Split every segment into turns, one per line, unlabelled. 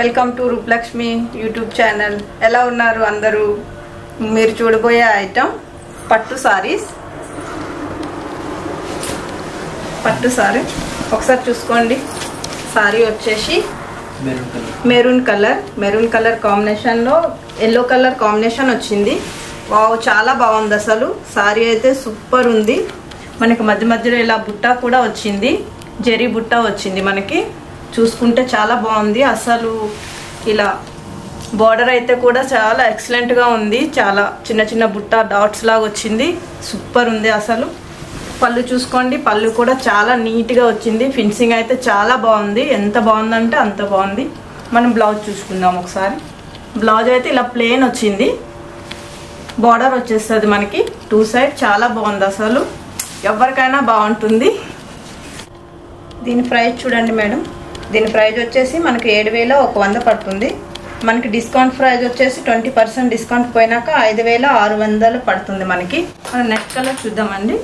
Welcome to Rupalakshmi YouTube channel. ఎలా ఉన్నారు అందరూ? మీరు చూడబోయే ఐటమ్ పట్టు సారీస్. పట్టు సారీ ఒకసారి చూసుకోండి. సారీ వచ్చేసి మెరూన్ కలర్ కాంబినేషన్లో ఎల్లో కలర్ కాంబినేషన్ వచ్చింది. వావ్, చాలా బాగుంది అసలు. సారీ అయితే సూపర్ ఉంది. మనకి మధ్య మధ్యలో ఇలా బుట్ట కూడా వచ్చింది, జరీ బుట్ట వచ్చింది. మనకి చూసుకుంటే చాలా బాగుంది అసలు. ఇలా బార్డర్ అయితే కూడా చాలా ఎక్సలెంట్గా ఉంది. చాలా చిన్న చిన్న బుట్ట డాట్స్ లాగా వచ్చింది. సూపర్ ఉంది అసలు. పళ్ళు చూసుకోండి, పళ్ళు కూడా చాలా నీట్గా వచ్చింది. ఫినిషింగ్ అయితే చాలా బాగుంది. ఎంత బాగుందంటే అంత బాగుంది. మనం బ్లౌజ్ చూసుకుందాం ఒకసారి. బ్లౌజ్ అయితే ఇలా ప్లెయిన్ వచ్చింది. బార్డర్ వచ్చేస్తుంది మనకి టూ సైడ్. చాలా బాగుంది అసలు. ఎవరికైనా బాగుంటుంది. దీని ప్రైస్ చూడండి మేడం. దీని ప్రైస్ వచ్చేసి మనకి 7,100 పడుతుంది. మనకి డిస్కౌంట్ ప్రైస్ వచ్చేసి 20% డిస్కౌంట్ పోయినాక 5,600 పడుతుంది మనకి. మనం నెక్స్ట్ కలర్ చూద్దామండి.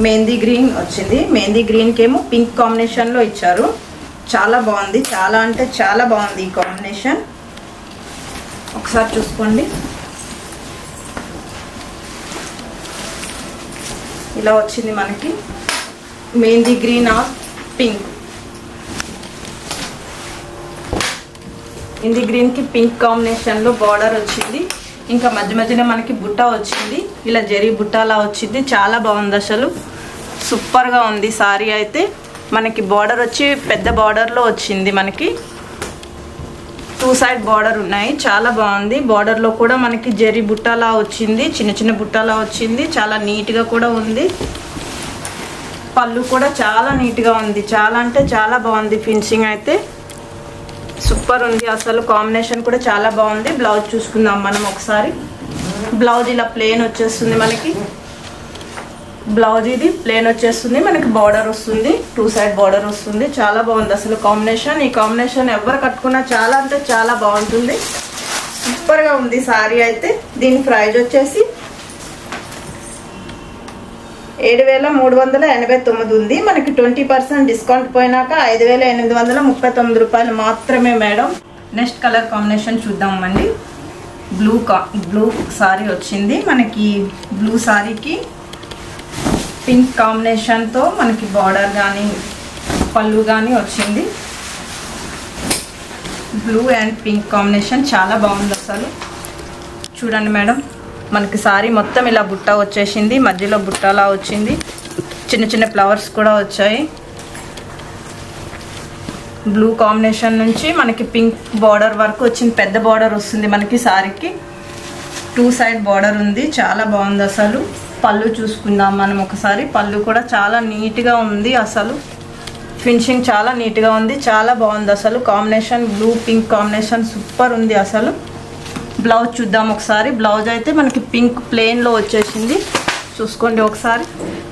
మెహందీ గ్రీన్ వచ్చింది. మెహందీ గ్రీన్కి ఏమో పింక్ కాంబినేషన్లో ఇచ్చారు. చాలా బాగుంది. చాలా అంటే చాలా బాగుంది ఈ కాంబినేషన్. ఒకసారి చూసుకోండి. ఇలా వచ్చింది మనకి mehndi green are pink. Mehndi గ్రీన్కి పింక్ కాంబినేషన్లో బార్డర్ వచ్చింది. ఇంకా మధ్య మధ్యలో మనకి బుట్ట వచ్చింది. ఇలా జరీ బుట్టలా వచ్చింది. చాలా బాగుంది అసలు. సూపర్గా ఉంది సారీ అయితే. మనకి బార్డర్ వచ్చి పెద్ద బార్డర్లో వచ్చింది. మనకి టూ సైడ్ బార్డర్ ఉన్నాయి. చాలా బాగుంది. బార్డర్లో కూడా మనకి జరీ బుట్టలా వచ్చింది, చిన్న చిన్న బుట్టలా వచ్చింది. చాలా నీట్గా కూడా ఉంది. పళ్ళు కూడా చాలా నీట్గా ఉంది. చాలా అంటే చాలా బాగుంది. ఫినిషింగ్ అయితే సూపర్ ఉంది అసలు. కాంబినేషన్ కూడా చాలా బాగుంది. బ్లౌజ్ చూసుకుందాం మనం ఒకసారి. బ్లౌజ్ ఇలా ప్లెయిన్ వచ్చేస్తుంది మనకి. బ్లౌజ్ ఇది ప్లెయిన్ వచ్చేస్తుంది మనకి. బార్డర్ వస్తుంది, టూ సైడ్ బార్డర్ వస్తుంది. చాలా బాగుంది అసలు కాంబినేషన్. ఈ కాంబినేషన్ ఎవరు కట్టుకున్నా చాలా అంటే చాలా బాగుంటుంది. సూపర్గా ఉంది సారీ అయితే. దీని ప్రైస్ వచ్చేసి 7,389 ఉంది. మనకి 20% డిస్కౌంట్ పోయినాక 5,839 రూపాయలు మాత్రమే మేడం. నెక్స్ట్ కలర్ కాంబినేషన్ చూద్దామండి. బ్లూ సారీ వచ్చింది మనకి. బ్లూ సారీకి పింక్ కాంబినేషన్తో మనకి బార్డర్ కానీ పళ్ళు కానీ వచ్చింది. బ్లూ అండ్ పింక్ కాంబినేషన్ చాలా బాగుంది అసలు. చూడండి మేడం, మనకి సారీ మొత్తం ఇలా బుట్ట వచ్చేసింది. మధ్యలో బుట్టలా వచ్చింది. చిన్న చిన్న ఫ్లవర్స్ కూడా వచ్చాయి. బ్లూ కాంబినేషన్ నుంచి మనకి పింక్ బార్డర్ వరకు వచ్చింది. పెద్ద బార్డర్ వస్తుంది మనకి సారీకి. టూ సైడ్ బార్డర్ ఉంది. చాలా బాగుంది అసలు. పళ్ళు చూసుకుందాం మనం ఒకసారి. పళ్ళు కూడా చాలా నీట్గా ఉంది అసలు. ఫినిషింగ్ చాలా నీట్గా ఉంది. చాలా బాగుంది అసలు. Combination blue pink combination super ఉంది అసలు. బ్లౌజ్ చూద్దాం ఒకసారి. బ్లౌజ్ అయితే మనకి పింక్ ప్లెయిన్లో వచ్చేసింది. చూసుకోండి ఒకసారి.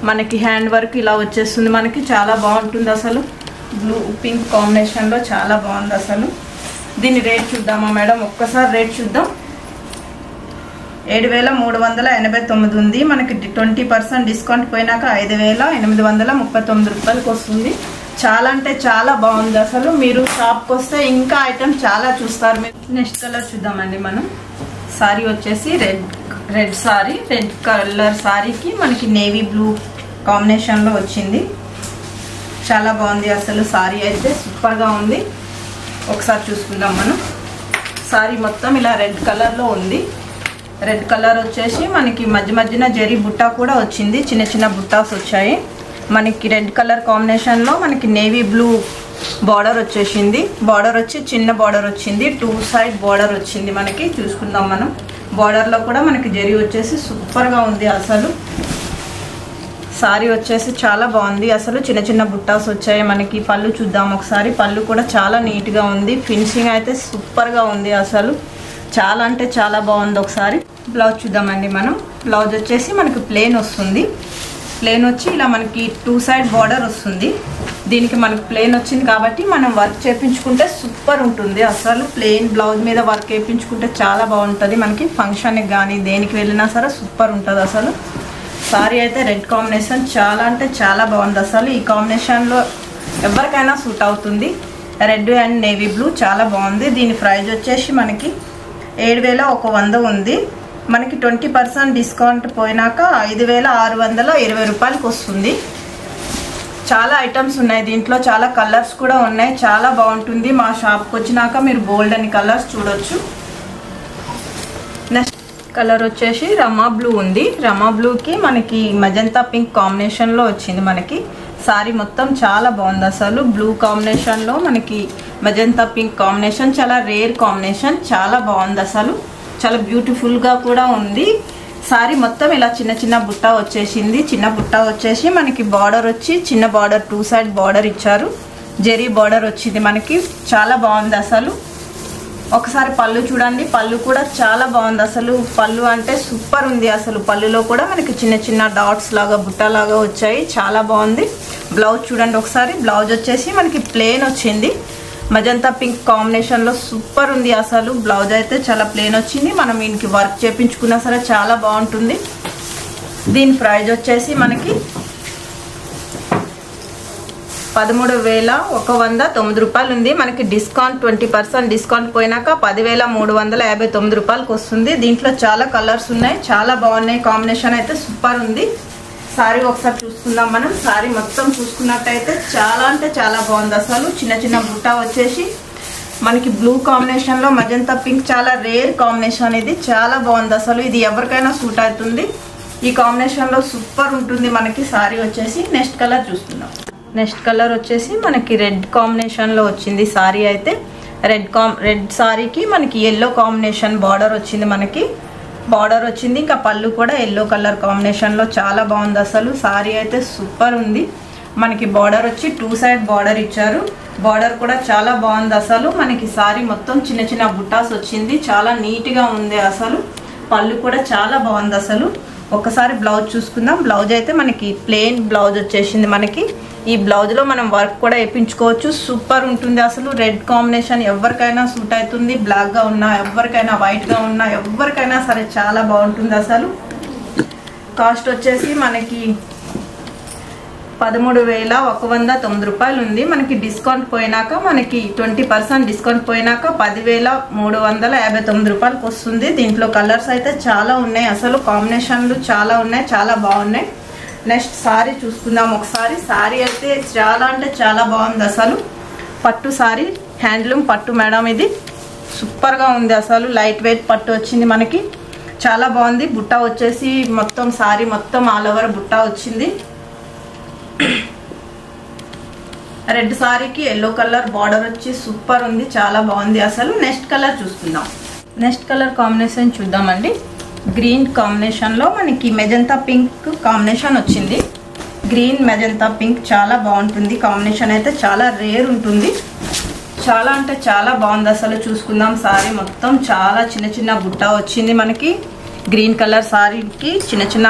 మనకి హ్యాండ్ వర్క్ ఇలా వచ్చేస్తుంది మనకి. చాలా బాగుంటుంది అసలు. బ్లూ పింక్ కాంబినేషన్లో చాలా బాగుంది అసలు. దీని రేట్ చూద్దామా మేడం? ఒక్కసారి రేట్ చూద్దాం. 7,389 ఉంది. మనకి 20% డిస్కౌంట్ పోయినాక 5,839 రూపాయలకి వస్తుంది. చాలా అంటే చాలా బాగుంది అసలు. మీరు షాప్కి వస్తే ఇంకా ఐటమ్ చాలా చూస్తారు మీరు. నెక్స్ట్ కలర్ చూద్దామండి మనం. సారీ వచ్చేసి రెడ్ సారీ. రెడ్ కలర్ సారీకి మనకి నేవీ బ్లూ కాంబినేషన్లో వచ్చింది. చాలా బాగుంది అసలు. సారీ అయితే సూపర్గా ఉంది. ఒకసారి చూసుకుందాం మనం. సారీ మొత్తం ఇలా రెడ్ కలర్లో ఉంది. రెడ్ కలర్ వచ్చేసి మనకి మధ్య మధ్యన జరీ బుట్ట కూడా వచ్చింది. చిన్న చిన్న బుట్టాస్ వచ్చాయి మనకి. రెడ్ కలర్ కాంబినేషన్లో మనకి నేవీ బ్లూ బార్డర్ వచ్చేసింది. బార్డర్ వచ్చి చిన్న బార్డర్ వచ్చింది. టూ సైడ్ బార్డర్ వచ్చింది మనకి. చూసుకుందాం మనం. బార్డర్లో కూడా మనకి జరీ వచ్చేసి సూపర్గా ఉంది అసలు. సారీ వచ్చేసి చాలా బాగుంది అసలు. చిన్న చిన్న బుట్టాస్ వచ్చాయి మనకి. పళ్ళు చూద్దాం ఒకసారి. పళ్ళు కూడా చాలా నీట్గా ఉంది. ఫినిషింగ్ అయితే సూపర్గా ఉంది అసలు. చాలా అంటే చాలా బాగుంది. ఒకసారి బ్లౌజ్ చూద్దామండి మనం. బ్లౌజ్ వచ్చేసి మనకి ప్లెయిన్ వస్తుంది. ప్లెయిన్ వచ్చి ఇలా మనకి టూ సైడ్ బార్డర్ వస్తుంది. దీనికి మనకి ప్లెయిన్ వచ్చింది కాబట్టి మనం వర్క్ చేయించుకుంటే సూపర్ ఉంటుంది అసలు. ప్లెయిన్ బ్లౌజ్ మీద వర్క్ చేయించుకుంటే చాలా బాగుంటుంది మనకి. ఫంక్షన్కి కానీ దేనికి వెళ్ళినా సరే సూపర్ ఉంటుంది అసలు. సారీ అయితే రెడ్ కాంబినేషన్ చాలా అంటే చాలా బాగుంది అసలు. ఈ కాంబినేషన్లో ఎవరికైనా సూట్ అవుతుంది. రెడ్ అండ్ నేవీ బ్లూ చాలా బాగుంది. దీని ప్రైస్ వచ్చేసి మనకి 7100 ఉంది. మనకి 20% డిస్కౌంట్ పోయినాక 5620 రూపాయలకి వస్తుంది. చాలా ఐటమ్స్ ఉన్నాయి దీంట్లో, చాలా కలర్స్ కూడా ఉన్నాయి, చాలా బాగుంటుంది. మా షాప్కి వచ్చినాక మీరు బోల్డ్ అని కలర్స్ చూడొచ్చు. నెక్స్ట్ కలర్ వచ్చేసి రమా బ్లూ ఉంది. రమా బ్లూకి మనకి మజంతా పింక్ కాంబినేషన్లో వచ్చింది. మనకి సారీ మొత్తం చాలా బాగుంది అసలు. బ్లూ కాంబినేషన్లో మనకి మజంతా పింక్ కాంబినేషన్ చాలా రేర్ కాంబినేషన్, చాలా బాగుంది అసలు. చాలా బ్యూటిఫుల్గా కూడా ఉంది. సారీ మొత్తం ఇలా చిన్న చిన్న బుట్ట వచ్చేసింది. చిన్న బుట్ట వచ్చేసి మనకి బార్డర్ వచ్చి చిన్న బార్డర్ 2 సైడ్ బార్డర్ ఇచ్చారు. జెరీ బార్డర్ వచ్చింది మనకి, చాలా బాగుంది అసలు. ఒకసారి పళ్ళు చూడండి, పళ్ళు కూడా చాలా బాగుంది అసలు. పళ్ళు అంటే సూపర్ ఉంది అసలు. పళ్ళులో కూడా మనకి చిన్న చిన్న డాట్స్ లాగా బుట్టలాగా వచ్చాయి, చాలా బాగుంది. బ్లౌజ్ చూడండి ఒకసారి. బ్లౌజ్ వచ్చేసి మనకి ప్లెయిన్ వచ్చింది. మజంతా పింక్ కాంబినేషన్లో సూపర్ ఉంది అసలు. బ్లౌజ్ అయితే చాలా ప్లెయిన్ వచ్చింది. మనం దీనికి వర్క్ చేపించుకున్నా సరే చాలా బాగుంటుంది. దీని ప్రైస్ వచ్చేసి మనకి 13,109 రూపాయలు ఉంది. మనకి డిస్కౌంట్ 20% డిస్కౌంట్ పోయినాక 10,359 రూపాయలకి వస్తుంది. దీంట్లో చాలా కలర్స్ ఉన్నాయి, చాలా బాగున్నాయి. కాంబినేషన్ అయితే సూపర్ ఉంది. సారీ ఒకసారి చూసుకుందాం మనం. సారీ మొత్తం చూసుకున్నట్టయితే చాలా అంటే చాలా బాగుంది అసలు. చిన్న చిన్న బుట్ట వచ్చేసి మనకి బ్లూ కాంబినేషన్లో మజంతా పింక్, చాలా రేర్ కాంబినేషన్. ఇది చాలా బాగుంది అసలు. ఇది ఎవరికైనా సూట్ అవుతుంది. ఈ కాంబినేషన్లో సూపర్ ఉంటుంది మనకి సారీ వచ్చేసి. నెక్స్ట్ కలర్ చూసుకుందాం. నెక్స్ట్ కలర్ వచ్చేసి మనకి రెడ్ కాంబినేషన్లో వచ్చింది సారీ అయితే. రెడ్ సారీకి మనకి ఎల్లో కాంబినేషన్ బార్డర్ వచ్చింది. మనకి బార్డర్ వచ్చింది, ఇంకా పళ్ళు కూడా ఎల్లో కలర్ కాంబినేషన్లో చాలా బాగుంది అసలు. సారీ అయితే సూపర్ ఉంది. మనకి బార్డర్ వచ్చి 2 సైడ్ బార్డర్ ఇచ్చారు. బార్డర్ కూడా చాలా బాగుంది అసలు. మనకి సారీ మొత్తం చిన్న చిన్న బుట్టాస్ వచ్చింది, చాలా నీట్గా ఉంది అసలు. పళ్ళు కూడా చాలా బాగుంది అసలు. ఒకసారి బ్లౌజ్ చూసుకుందాం. బ్లౌజ్ అయితే మనకి ప్లెయిన్ బ్లౌజ్ వచ్చేసింది. మనకి ఈ బ్లౌజ్లో మనం వర్క్ కూడా వేయించుకోవచ్చు, సూపర్ ఉంటుంది అసలు. రెడ్ కాంబినేషన్ ఎవరికైనా సూట్ అవుతుంది. బ్లాక్గా ఉన్నా, ఎవరికైనా వైట్గా ఉన్నా, ఎవరికైనా సరే చాలా బాగుంటుంది అసలు. కాస్ట్ వచ్చేసి మనకి 13,109 రూపాయలు ఉంది. మనకి డిస్కౌంట్ పోయినాక మనకి 20% డిస్కౌంట్ పోయినాక 10,359 రూపాయలకి వస్తుంది. దీంట్లో కలర్స్ అయితే చాలా ఉన్నాయి అసలు. కాంబినేషన్లు చాలా ఉన్నాయి, చాలా బాగున్నాయి. నెక్స్ట్ సారీ చూసుకుందాం ఒకసారి. సారీ అయితే చాలా అంటే చాలా బాగుంది అసలు. పట్టు సారీ, హ్యాండ్లూమ్ పట్టు మేడం. ఇది సూపర్గా ఉంది అసలు. లైట్ వెయిట్ పట్టు వచ్చింది మనకి, చాలా బాగుంది. బుట్ట వచ్చేసి మొత్తం సారీ మొత్తం ఆల్ ఓవర్ బుట్ట వచ్చింది. రెడ్ సారీకి ఎల్లో కలర్ బార్డర్ వచ్చి సూపర్ ఉంది, చాలా బాగుంది అసలు. నెక్స్ట్ కలర్ చూసుకుందాం. నెక్స్ట్ కలర్ కాంబినేషన్ చూద్దామండి. గ్రీన్ కాంబినేషన్లో మనకి మెజంతా పింక్ కాంబినేషన్ వచ్చింది. గ్రీన్ మెజంతా పింక్ చాలా బాగుంటుంది. కాంబినేషన్ అయితే చాలా రేర్ ఉంటుంది. చాలా అంటే చాలా బాగుంది అసలు. చూసుకుందాం. సారీ మొత్తం చాలా చిన్న చిన్న బుట్ట వచ్చింది మనకి. గ్రీన్ కలర్ సారీకి చిన్న చిన్న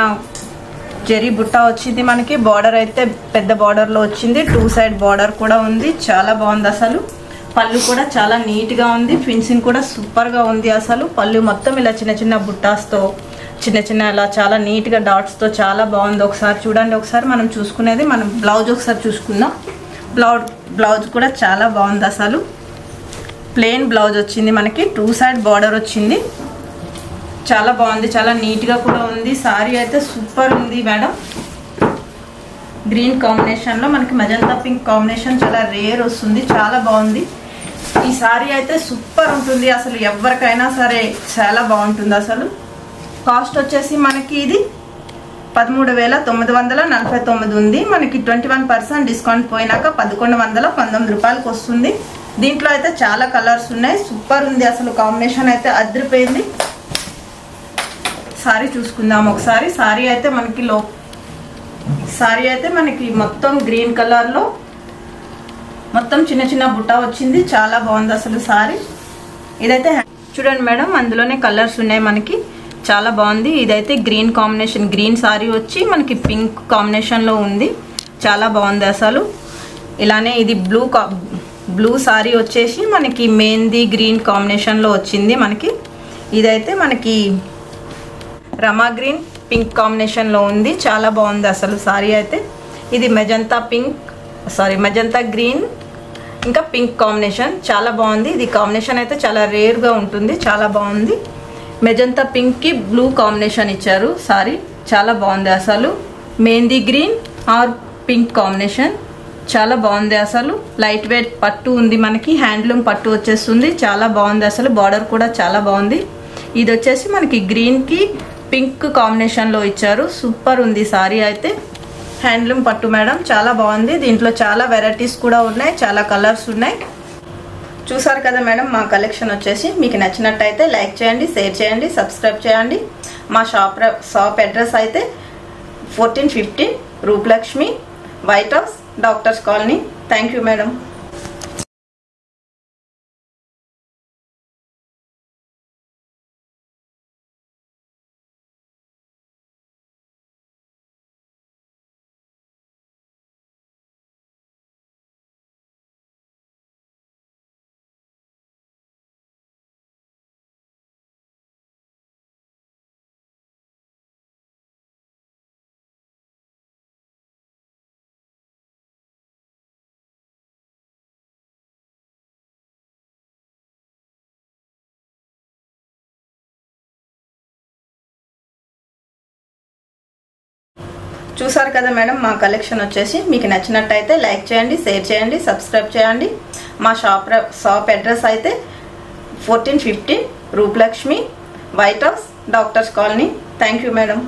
జెరీ బుట్ట వచ్చింది మనకి. బార్డర్ అయితే పెద్ద బార్డర్లో వచ్చింది. 2 సైడ్ బార్డర్ కూడా ఉంది, చాలా బాగుంది అసలు. పళ్ళు కూడా చాలా నీట్గా ఉంది. ఫినిషింగ్ కూడా సూపర్గా ఉంది అసలు. పళ్ళు మొత్తం ఇలా చిన్న చిన్న బుట్టాస్తో, చిన్న చిన్న ఇలా చాలా నీట్గా డాట్స్తో చాలా బాగుంది. ఒకసారి చూడండి. ఒకసారి మనం చూసుకునేది మనం బ్లౌజ్ ఒకసారి చూసుకుందాం. బ్లౌజ్ కూడా చాలా బాగుంది అసలు. ప్లెయిన్ బ్లౌజ్ వచ్చింది మనకి. 2 సైడ్ బార్డర్ వచ్చింది, చాలా బాగుంది. చాలా నీట్గా కూడా ఉంది. సారీ అయితే సూపర్ ఉంది మేడం. గ్రీన్ కాంబినేషన్లో మనకి మజంతా పింక్ కాంబినేషన్ చాలా రేర్ వస్తుంది, చాలా బాగుంది. ఈ సారీ అయితే సూపర్ ఉంటుంది అసలు. ఎవరికైనా సరే చాలా బాగుంటుంది అసలు. కాస్ట్ వచ్చేసి మనకి ఇది 13,949 ఉంది. మనకి 21% డిస్కౌంట్ పోయినాక 1,119 రూపాయలకి వస్తుంది. దీంట్లో అయితే చాలా కలర్స్ ఉన్నాయి, సూపర్ ఉంది అసలు. కాంబినేషన్ అయితే అదిరిపోయింది. సారీ చూసుకుందాం ఒకసారి. సారీ అయితే మనకి మొత్తం గ్రీన్ కలర్లో మొత్తం చిన్న చిన్న బుట్ట వచ్చింది, చాలా బాగుంది అసలు సారీ. ఇదైతే చూడండి మేడం, అందులోనే కలర్స్ ఉన్నాయి మనకి, చాలా బాగుంది. ఇదైతే గ్రీన్ కాంబినేషన్, గ్రీన్ సారీ వచ్చి మనకి పింక్ కాంబినేషన్లో ఉంది, చాలా బాగుంది అసలు. ఇలానే ఇది బ్లూ సారీ వచ్చేసి మనకి మెహందీ గ్రీన్ కాంబినేషన్లో వచ్చింది మనకి. ఇదైతే మనకి రమా గ్రీన్ పింక్ కాంబినేషన్లో ఉంది, చాలా బాగుంది అసలు సారీ అయితే. ఇది మెజంతా గ్రీన్ ఇంకా పింక్ కాంబినేషన్ చాలా బాగుంది. ఇది కాంబినేషన్ అయితే చాలా రేర్గా ఉంటుంది, చాలా బాగుంది. మెజంతా పింక్కి బ్లూ కాంబినేషన్ ఇచ్చారు సారీ, చాలా బాగుంది అసలు. Mehndi green are pink combination చాలా బాగుంది అసలు. లైట్ వెయిట్ పట్టు ఉంది మనకి, హ్యాండ్లూమ్ పట్టు వచ్చేస్తుంది, చాలా బాగుంది అసలు. బార్డర్ కూడా చాలా బాగుంది. ఇది వచ్చేసి మనకి గ్రీన్కి పింక్ కాంబినేషన్లో ఇచ్చారు, సూపర్ ఉంది సారీ అయితే. హ్యాండ్లూమ్ పట్టు మేడం, చాలా బాగుంది. దీంట్లో చాలా వెరైటీస్ కూడా ఉన్నాయి, చాలా కలర్స్ ఉన్నాయి. చూసారు కదా మేడం మా కలెక్షన్ వచ్చేసి. మీకు నచ్చినట్టయితే లైక్ చేయండి, షేర్ చేయండి, సబ్స్క్రైబ్ చేయండి. మా షాప్ అడ్రస్ అయితే 1415 Rupalakshmi, white house, doctors colony. Thank you madam. చూసారు కదా మేడం మా కలెక్షన్ వచ్చేసి. మీకు నచ్చినట్టయితే లైక్ చేయండి, షేర్ చేయండి, సబ్స్క్రైబ్ చేయండి. మా షాప్ అడ్రస్ అయితే 1415 Rupalakshmi, white house, doctors colony. Thank you madam.